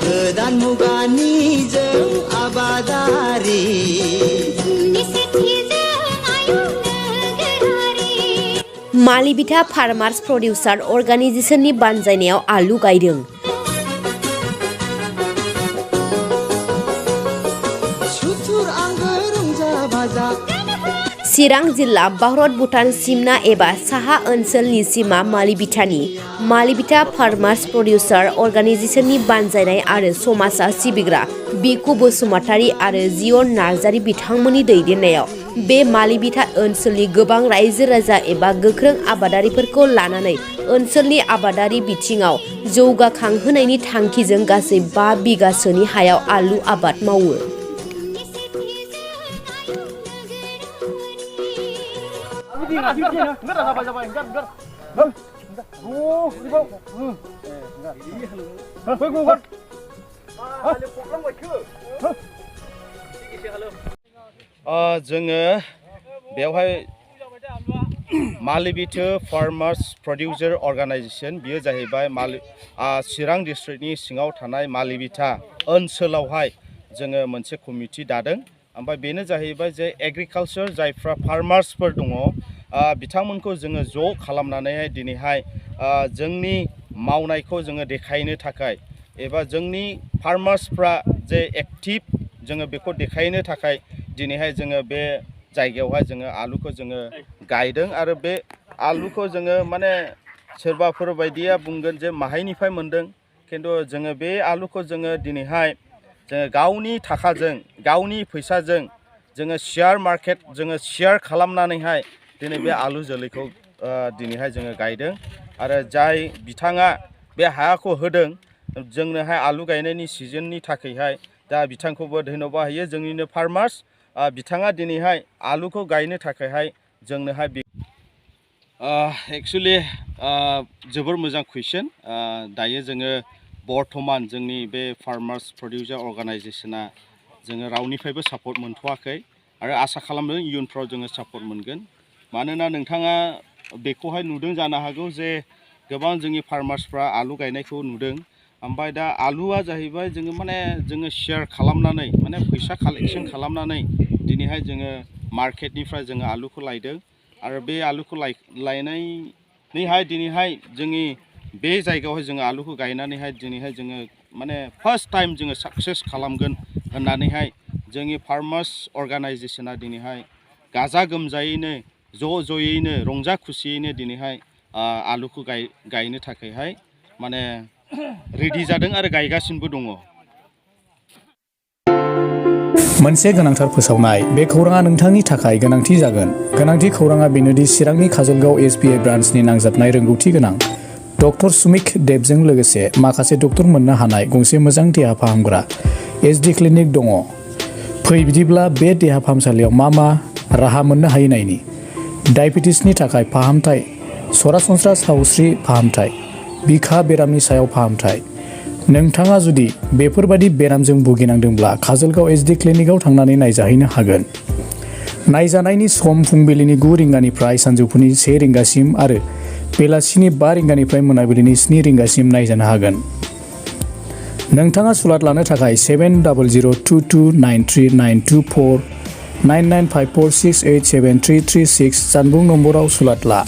गोदान मुगानि जों आबादारि मालिबिथा फार्मार्स प्रडिउसार अर्गानाइजेशननि बानजायनायाव आलु गायदों। चिरां जिल्ला भारत भुटान सिमना एबा साहा ओनसोलनि सिमा मालिबिथानि मालिबिथा फार्मार्स प्रडिउसार अर्गानाइजेशननि बानजायनाय आरो समाजा सिबिग्रा बिकु बसुमतारी आरो जियन नार्जारी बिथांमोननि दैदेननायाव बे मालिबिथा ओनसोलनि गोबां रायजो राजा एबा गोख्रों आबादारिफोरखौ लानानै ओनसोलनि आबादारि बिथिङाव जौगाखांहोनायनि थांखिजों गासै 5 बिगासोनि हायाव आलु आबाद मावो। जोङो बेवहाय मालिबिथा फार्मार्स प्रडिउसार अर्गानाइजेशन बियो जाहैबाय चिरां डिस्ट्रिक्टनि सिङाव थानाय मालिबिथा ओनसोलावहाय जोङो मोनसे कमिटि दादों। ओमफ्राय बेनो जाहैबाय जे एग्रिकालचार जायफ्रा फार्मार्सफोर दङ बिथांमोनखौ जोङो ज' खालामनानैहाय दिनैहाय जोंनि मावनायखौ जोङो देखायनो थाखाय एबा जोंनि फार्मार्सफ्रा जे एक्टिभ जोङो बेखौ देखायनो थाखाय दिनैहाय जोङो बे जायगायावहाय जोङो आलुखौ जोङो गायदों। आरो बे आलुखौ जोङो माने सोरबाफोर बायदिया बुंगोन जे माहायनिफ्राय मोनदों, खिन्थु जोङो बे आलुखौ जोङो दिनैहाय जोङो गावनि थाखाजों गावनि फैसाजों जोङो शेयार मार्केट जोङो शेयार खालामनानैहाय दिनै बे आलु जोलैखौ दिनैहाय जोङो गायदों। आरो जाय बिथाङा बे हाखौ होदों जोंनोहाय आलु गायनायनि सिजननि थाखायहाय दा बिथांखौबो धन्यबाद होयो जोंनिनो फार्मार्स बिथाङा दिनैहाय आलुखौ गायनो थाखायहाय जोंनोहाय एक्चुअलि जोबोर मोजां कुइसन। दायो जोङो बर्थमान जोंनि बे फार्मार्स प्रडिउसार अर्गानाइजेशना जोङो रावनिफ्रायबो सापर्ट मोनथ'वाखै आरो आसा खालामदों इयुनफ्राव जोङो सापर्ट मोनगोन। मानोना नोंथाङा बेखौहाय नुदों जानो हागौ जे गोबां जोंनि फार्मार्सफ्रा आलु गायनायखौ नुदों। ओमफ्राय दा आलुआ जाहैबाय जोङो शेयार खालामनानै माने फैसा कालेक्सन खालामनानै दिनैहाय जोङो मार्केटनिफ्राय जोङो आलुखौ लायदों। आरो बे आलुखौ लायनानैहाय दिनैहाय जोंनि बे जायगायावहाय जोङो आलुखौ गायनानैहाय दिनैहाय जोङो माने फार्स्ट टाइम जोङो साक्सेस खालामगोन होननानैहाय जोंनि फार्मार्स अर्गानाइजेशना दिनैहाय गाजा गोमजायैनो ज'यैनो रंजा खुसियैनो दिनैहाय आलुखौ गायनो थाखायहाय माने रेडि जादों आरो गायगासिनोबो दङ। मोनसे गोनांथार फोसावनाय। बे खौराङा नोंथांनि थाखाय गोनांथि जागोन। गोनांथि खौराङा बेनोदि चिरांनि काजलगाव SBI ब्रान्चनि नांजाबनाय रोंगौथि गोनां डक्टर सुमिक देबजों लोगोसे माखासे डक्टर मोननो हानाय गंसे मोजां देहा फाहामग्रा SD क्लिनिक दङ। फै बिदिब्ला बे देहा फाहामसालियाव मा राहा मोननो हायो नायनि। डायबेटिसनि थाखाय फाहामथाय, सरासनस्रा सावस्रि फाहामथाय, बिखा बेरामनि सायाव फाहामथाय। नोंथाङा जुदि बेफोरबादि बेरामजों भुगिनांदोंब्ला काजलगाव SD क्लिनिकआव थांनानै नायजाहैनो हागोन। नायजानायनि सम फुंबिलिनि 9 रिंगानिफ्राय सानजौफुनि 1 रिंगासिम आरो बेलासिनि 5 रिंगानिफ्राय मोनाबिलिनि 7 रिंगासिम नायजानो हागोन। नोंथाङा सुलाद लानो थाखाय 7002293924 9954687336 जानबुं नम्बराव सुलाद ला।